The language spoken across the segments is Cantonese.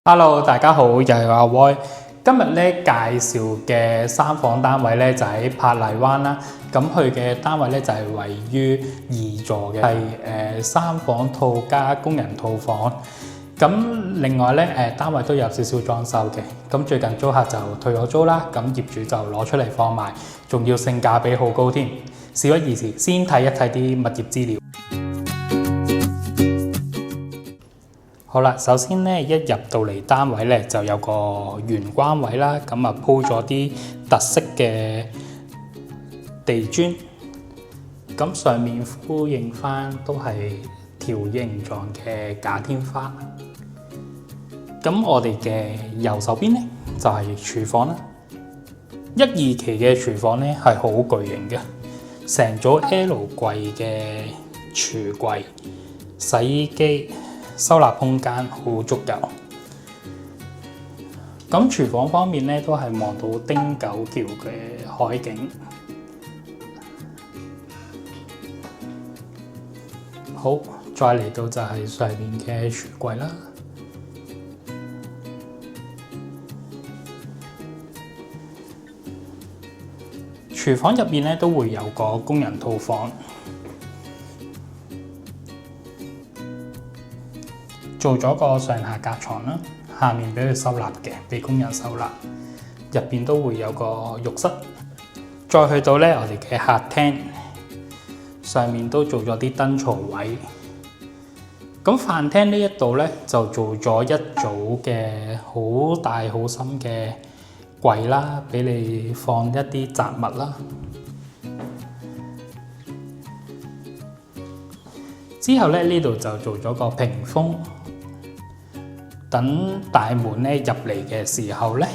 Hello，大家好，又係阿 Roy。今日咧介紹嘅三房單位咧就喺珀麗灣啦。咁佢嘅單位咧就係位於2座嘅，係三房套加工人套房。咁另外咧單位都有少少裝修嘅。咁最近租客就退咗租啦，咁業主就攞出嚟放賣，仲要性價比好高添。事不宜遲，先睇一睇啲物業資料。好啦，首先咧一入到嚟單位咧就有個玄關位啦，咁啊鋪咗啲特色嘅地磚，咁上面呼應翻都係條形狀嘅假天花。咁我哋嘅右手邊咧就係廚房啦，1、2期嘅廚房咧係好巨型嘅，成組 L 櫃嘅櫥櫃、洗衣機。收納空間好足夠。咁廚房方面咧，都係望到汀九橋嘅海景。好，再嚟到就係上面嘅櫥櫃啦。廚房入面咧都會有個工人套房。做咗個上下格床啦，下面俾佢收納嘅，俾工人收納。入邊都會有個浴室，再去到咧我哋嘅客廳，上面都做咗啲燈槽位。咁飯廳呢一度咧就做咗一組嘅好大好深嘅櫃啦，俾你放一啲雜物啦。之後咧呢度就做咗個屏風。等大門咧入嚟嘅時候咧，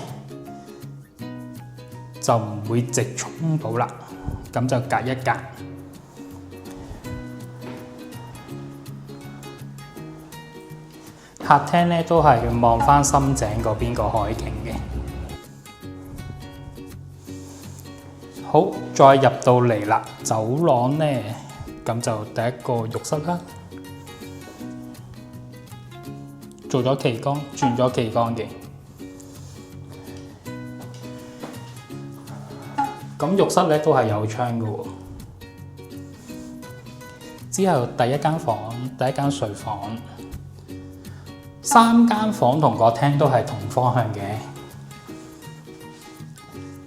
就唔會直衝到啦，咁就隔一隔。客廳咧都係望翻深井嗰邊個海景嘅。好，再入到嚟啦，走廊咧，咁就第一個浴室啦。做咗旗杆，轉咗旗杆嘅。咁浴室咧都係有窗嘅喎。之後第一間房，第一間睡房，3間房同個廳都係同方向嘅。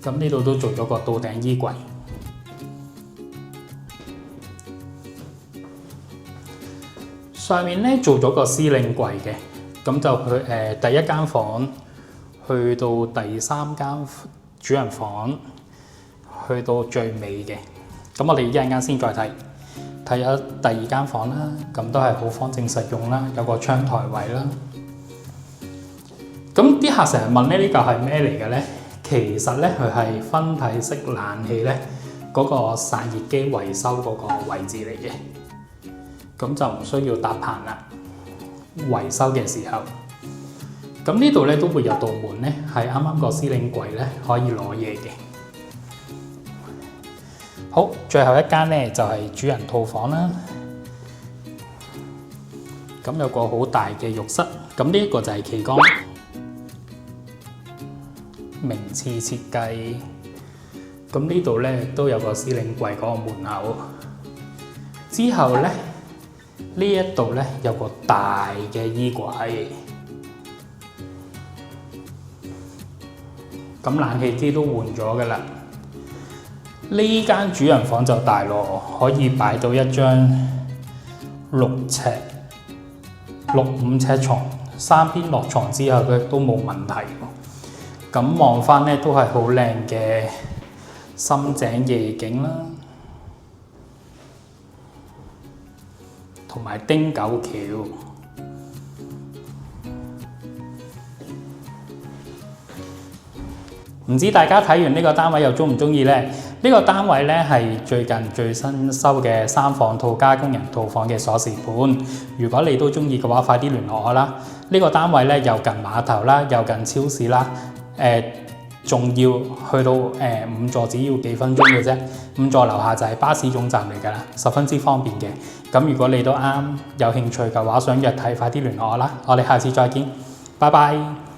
咁呢度都做咗個到頂衣櫃。上面咧做咗個司令櫃嘅。咁就去第一間房，去到第3間主人房，去到最尾嘅。咁我哋一陣間先再睇下第2間房啦。咁都係好方正實用啦，有個窗台位啦。咁啲客成日問咧，呢嚿係咩嚟嘅咧？其實咧佢係分體式冷氣咧嗰個散熱機維修嗰個位置嚟嘅。咁就唔需要搭棚啦。維修嘅時候，咁呢度咧都會有道門咧，係啱啱個司令櫃咧可以攞嘢嘅。好，最後一間咧就係主人套房啦。咁有個好大嘅浴室，咁呢一個就係旗杆，名次設計。咁呢度咧都有個司令櫃嗰個門口。之後咧。呢一度咧有個大嘅衣櫃，咁冷氣機都換咗噶啦。呢間主人房就大咯，可以擺到一張6尺、5尺床，3邊落床之後咧都冇問題。咁望翻咧都係好靚嘅深井夜景啦。同埋汀九橋，唔知大家睇完呢個單位又鍾唔鍾意呢？呢個單位咧係最近最新收嘅3房套加工人套房嘅鎖匙盤。如果你都鍾意嘅話，快啲聯絡我啦！呢個單位咧又近碼頭啦，又近超市啦，仲要去到5座只要幾分鐘嘅啫，5座樓下就係巴士總站嚟㗎啦，十分之方便嘅。咁如果你都啱有興趣嘅話，想約睇，快啲聯絡我啦！我哋下次再見。拜拜。